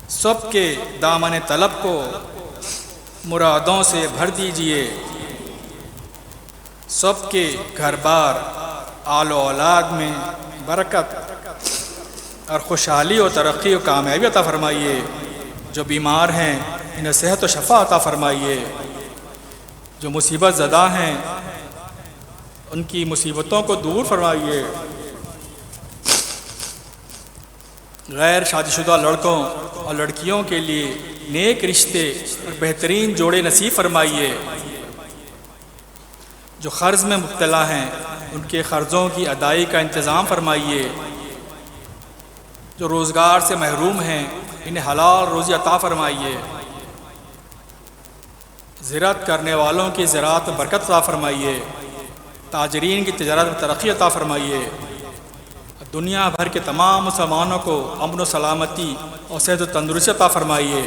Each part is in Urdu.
سب کے دامن طلب کو مرادوں سے بھر دیجئے، سب کے گھر بار آل و اولاد میں برکت اور خوشحالی و ترقی و کامیابی عطا فرمائیے۔ جو بیمار ہیں انہیں صحت و شفا عطا فرمائیے، جو مصیبت زدہ ہیں ان کی مصیبتوں کو دور فرمائیے، غیر شادی شدہ لڑکوں اور لڑکیوں کے لیے نیک رشتے اور بہترین جوڑے نصیب فرمائیے، جو قرض میں مبتلا ہیں ان کے قرضوں کی ادائیگی کا انتظام فرمائیے، جو روزگار سے محروم ہیں انہیں حلال روزی عطا فرمائیے، زراعت کرنے والوں کی زراعت میں برکت عطا فرمائیے، تاجرین کی تجارت میں ترقی عطا فرمائیے، دنیا بھر کے تمام مسلمانوں کو امن و سلامتی اور صحت و تندرستی عطا فرمائیے،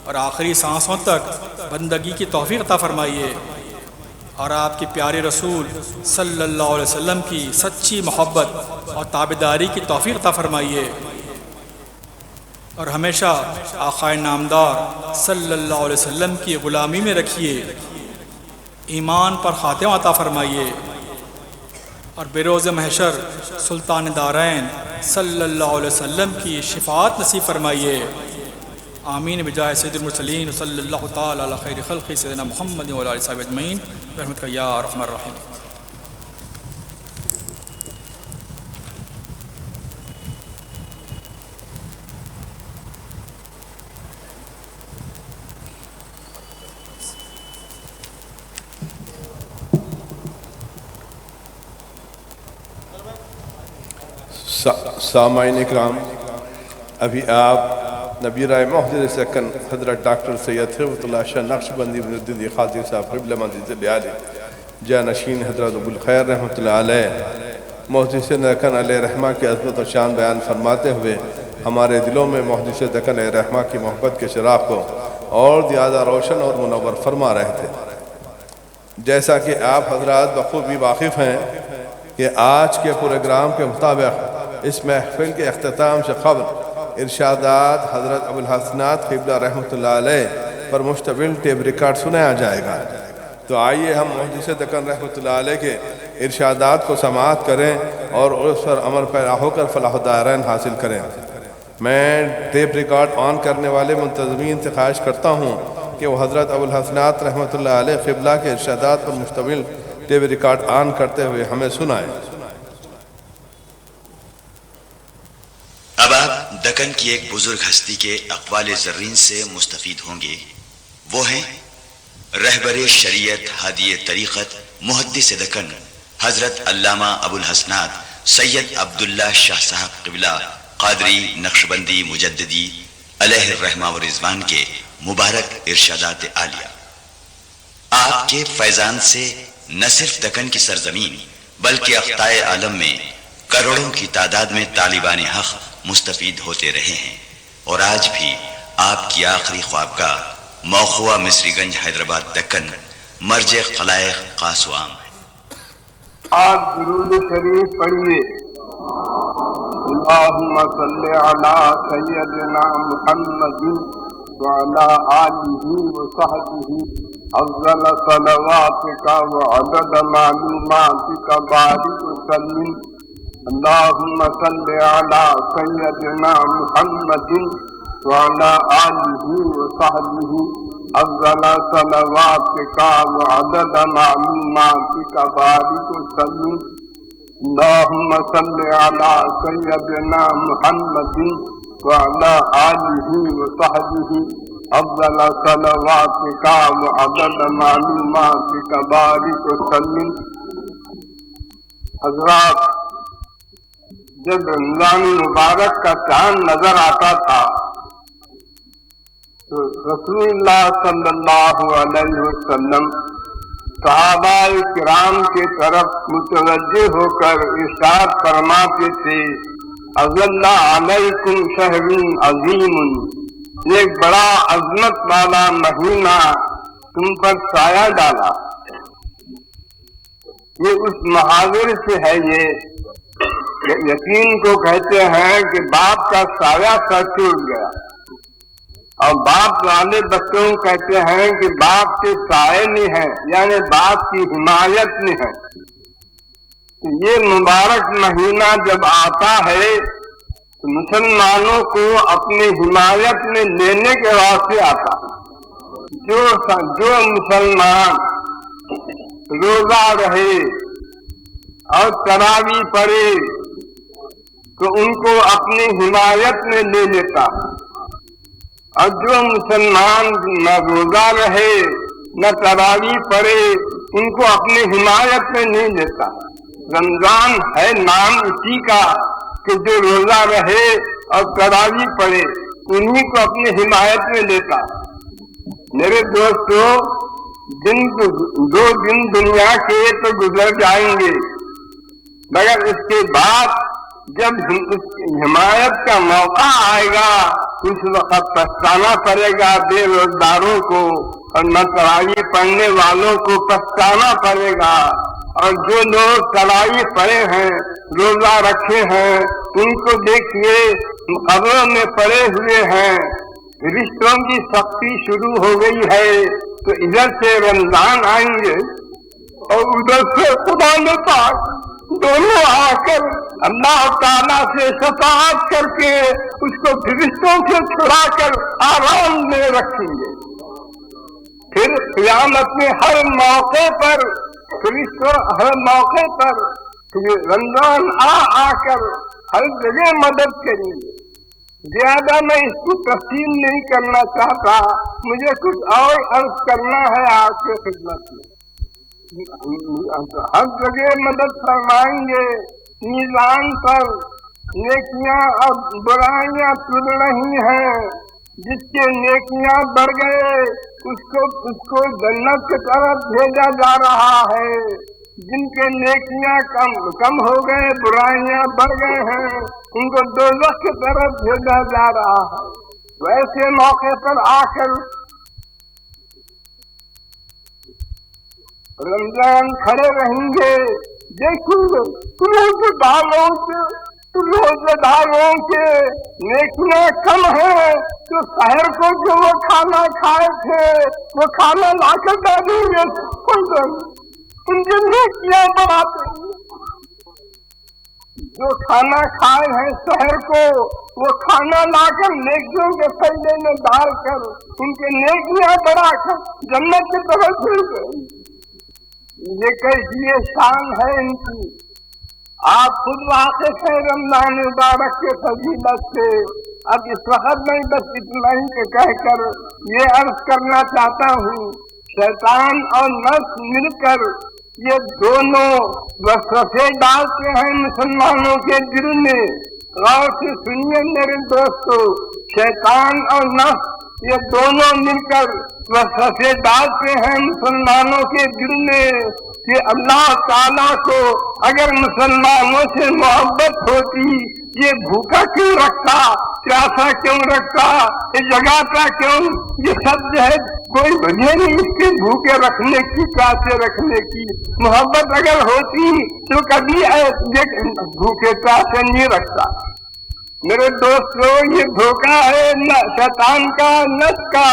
اور آخری سانسوں تک بندگی کی توفیق عطا فرمائیے، اور آپ کے پیارے رسول صلی اللہ علیہ وسلم کی سچی محبت اور تابعداری کی توفیق عطا فرمائیے، اور ہمیشہ آقائے نامدار صلی اللہ علیہ وسلم کی غلامی میں رکھیے، ایمان پر خاتمہ عطا فرمائیے، اور بروز محشر سلطان دارین صلی اللہ علیہ وسلم کی شفاعت نصیب فرمائیے۔ آمین بجاہ سید المرسلین صلی اللہ تعالی علی خیر خلق سیدنا محمد و علی آلہ وصحبہ اجمعین برحمتک یا ارحم الراحمین۔ سامعین اکرام، ابھی آپ نبی رائے محضر سکن حضرت ڈاکٹر سید ثروت اللہ شاہ نقشبندی مجددی خاطر صاحب قبلہ مجلس بیالی جانشین حضرت ابو الخیر رحمۃ اللہ علیہ محدث دکن علیہ رحمہ کی عظمت و شان بیان فرماتے ہوئے ہمارے دلوں میں محدث دکن علیہ رحمہ کی محبت کے چراغ کو اور زیادہ روشن اور منور فرما رہے تھے۔ جیسا کہ آپ حضرات بخوبی واقف ہیں کہ آج کے پروگرام کے مطابق اس محفل کے اختتام سے قبل ارشادات حضرت ابو الحسنات قبلہ رحمۃ اللہ علیہ پر مشتمل ٹیپ ریکارڈ سنایا جائے گا، تو آئیے ہم محدث دکن رحمۃ اللہ علیہ کے ارشادات کو سماعت کریں اور اس پر عمل پیرا ہو کر فلاح الدارین حاصل کریں۔ میں ٹیپ ریکارڈ آن کرنے والے منتظمین سے خواہش کرتا ہوں کہ وہ حضرت ابو الحسنات رحمۃ اللہ علیہ قبلہ کے ارشادات پر مشتمل ٹیپ ریکارڈ آن کرتے ہوئے ہمیں سنائیں۔ اب آپ دکن کی ایک بزرگ ہستی کے اقوال زرین سے مستفید ہوں گے، وہ ہیں رہبر شریعت ہادی طریقت محدث دکن حضرت علامہ ابو الحسنات سید عبداللہ شاہ صاحب قبلہ قادری نقشبندی مجددی علیہ الرحمہ و رضوان کے مبارک ارشادات عالیہ۔ آپ کے فیضان سے نہ صرف دکن کی سرزمین بلکہ اقطاع عالم میں کروڑوں کی تعداد میں طالبان حق مستفید ہوتے رہے ہیں، اور آج بھی آپ کی آخری خوابگاہ موخوا مصری گنج حیدرآباد دکن مرج خلائق قاسوام ہے۔ آج درود شریف پڑھیے۔ اللہم صلی علی سیدنا محمد وعلی آلہ وصحبہ افضل صلواتک وعدد معلوماتک بارک وسلم۔ اللہم صلی علی سیدنا محمد وعلی آلہ وصحبہ افضل صلواتک وعدد معلوماتک بارک وسلم۔ اللہم صلی علی سیدنا محمد وعلی آلہ وصحبہ افضل صلواتک وعدد معلوماتک بارک وسلم۔ حضرات، جب رمضان مبارک کا چاند نظر آتا تھا تو رسول اللہ صلی اللہ علیہ وسلم صحابہ کرام کے طرف متوجہ ہو کر ارشاد فرماتے تھے، اظل علیکم شہر عظیم، ایک بڑا عظمت والا مہینہ تم پر سایہ ڈالا۔ یہ اس محاورے سے ہے، یہ یقین کو کہتے ہیں کہ باپ کا سایہ سر ٹوٹ گیا۔ اور باپ والے بچوں کو کہتے ہیں کہ باپ کے سائے نہیں ہے، یعنی باپ کی حمایت نہیں ہے۔ یہ مبارک مہینہ جب آتا ہے تو مسلمانوں کو اپنی حمایت میں لینے کے واسطے آتا ہے۔ جو مسلمان روزہ رہے اور تراویح پڑھے تو ان کو اپنی حمایت میں لے لیتا ہے، اور جو مسلمان نہ روزہ رہے نہ تراویح پڑھے ان کو اپنی حمایت میں نہیں لیتا۔ رمضان ہے نام اسی کا کہ جو روزہ رہے اور تراویح پڑھے انہی کو اپنی حمایت میں لیتا۔ میرے دوستو، دو دن دنیا کے تو گزر جائیں گے، مگر اس کے بعد جب حمایت کا موقع آئے گا اس وقت پچھتانا پڑے گا بے روزگاروں کو، اور نہ تراویح پڑھنے والوں کو پچھتانا پڑے گا۔ اور جو لوگ تراویح پڑھے ہیں، روزہ رکھے ہیں، ان کو دیکھیے قبروں میں پڑے ہوئے ہیں، رشتوں کی سختی شروع ہو گئی ہے، تو ادھر سے رمضان آئیں گے اور ادھر سے خدا نے پاک دونوں آ کر اللہ تعالیٰ سے شفاعت کر کے اس کو فرشتوں سے چھڑا کر آرام میں رکھیں گے۔ پھر قیامت میں ہر موقع پر فرشتوں ہر موقع پر رمضان آ کر ہر جگہ مدد کریں گے۔ زیادہ میں اس کو تفصیل نہیں کرنا چاہتا، مجھے کچھ اور عرض کرنا ہے آپ کے خدمت میں۔ ہر جگہ مدد فرمائیں گے، میزان پر نیکیاں اور برائیاں تل رہی ہیں، جس کے نیکیاں بڑھ گئے اس کو جنت کی طرف بھیجا جا رہا ہے، جن کے نیکیاں کم ہو گئے برائیاں بڑھ گئے ہیں ان کو دوزخ کی طرف بھیجا جا رہا ہے۔ ویسے موقع پر آ کر رمضان کھڑے رہیں گے، دیکھیں گے روزے داروں کے نیکیاں کم ہیں تو شہر کو جو وہ کھانا کھائے تھے وہ کھانا لا کر دے دیں گے، ان کی نیکیاں بڑھاتے ہیں۔ جو کھانا کھائے ہیں شہر کو وہ کھانا لا کر نیکیوں کے پلڑے میں ڈال کر ان کے نیکیاں بڑھا کر جنت کی طرف بھیج گئے۔ یہ کیسی شان ہے ان کی، آپ خود واقف ہیں رمضان مبارک کے فضیلت سے۔ اب اس وقت میں بس اتنا ہی کہہ کر یہ عرض کرنا چاہتا ہوں، شیطان اور نفس مل کر یہ دونوں وسوسے ڈالتے ہیں مسلمانوں کے دل میں۔ غور سے سنیے میرے دوستو، شیطان اور نفس یہ دونوں مل کر وسوسے ڈالتے ہیں مسلمانوں کے دل میں کہ اللہ تعالیٰ کو اگر مسلمانوں سے محبت ہوتی یہ بھوکا کیوں رکھتا، پیاسا کیوں رکھتا، یہ جگاتا کیوں؟ یہ سب جو ہے کوئی وجہ نہیں اس کے بھوکے رکھنے کی، پیاسے رکھنے کی۔ محبت اگر ہوتی تو کبھی بھوکے پیاسے نہیں رکھتا۔ میرے دوستو، یہ دھوکہ ہے شیطان کا، نفس کا۔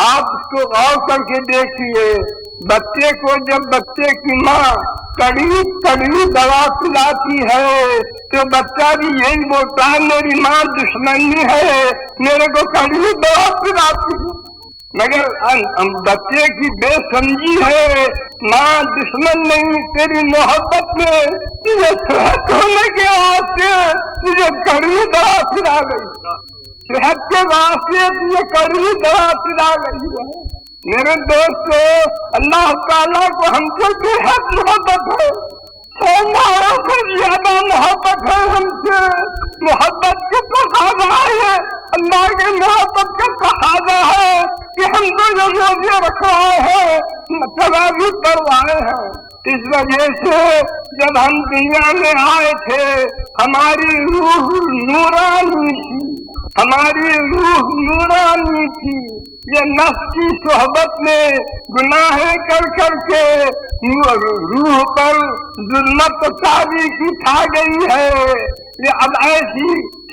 آپ اس کو غور کر کے دیکھیے، بچے کو جب بچے کی ماں کڑوی دوا پلاتی ہے تو بچہ بھی یہی بولتا ہے میری ماں دشمنی ہے، میرے کو کڑوی دوا پلاتی ہے۔ مگر بچے کی بے سمجھی ہے، ماں دشمن نہیں، تیری محبت میں تجھے صحت ہونے کے واسطے تجھے کڑوی دوا پلا گئی، صحت کے واسطے تجھے کڑوی دوا پلا گئی ہے۔ میرے دوستو، اللہ تعالیٰ کو ہم سے بے حد محبت ہے، سومواروں سے زیادہ محبت ہے ہم سے۔ محبت کا تقاضا ہے، اللہ کے محبت کا تقاضا ہے کہ ہم کو جو روزے رکھوائے ہیں، تراویح پڑھوائے ہیں۔ اس وجہ سے جب ہم دنیا میں آئے تھے ہماری روح نورانی تھی، ہماری روح نورانی تھی۔ یہ نفس کی صحبت میں گناہیں کر کر کے روح پر ظلمت تاریکی چھا گئی ہے۔ یہ اب ایسی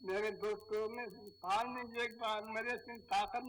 میرے دوستوں میں سال میں ایک بار میرے سے طاقت نہیں